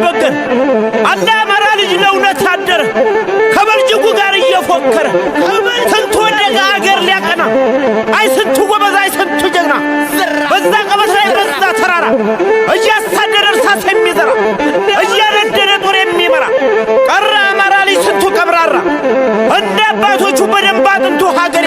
የማይበገር አንድ አማራ ልጅ ለእውነት ያደረ ከበልጅጉ ጋር እየፎከረ ስንቱ ወደጋ አገር ሊያቀና አይ ስንቱ ጎበዝ አይ ስንቱ ጀግና በዛ ቀበስ ላይ በዛ ተራራ እያሳደረ እርሳስ የሚዘራ እያነደደ ጦር የሚመራ ቀረ አማራ ልጅ ስንቱ ቀብራራ እንደ አባቶቹ በደንብ አጥንቱ ሀገር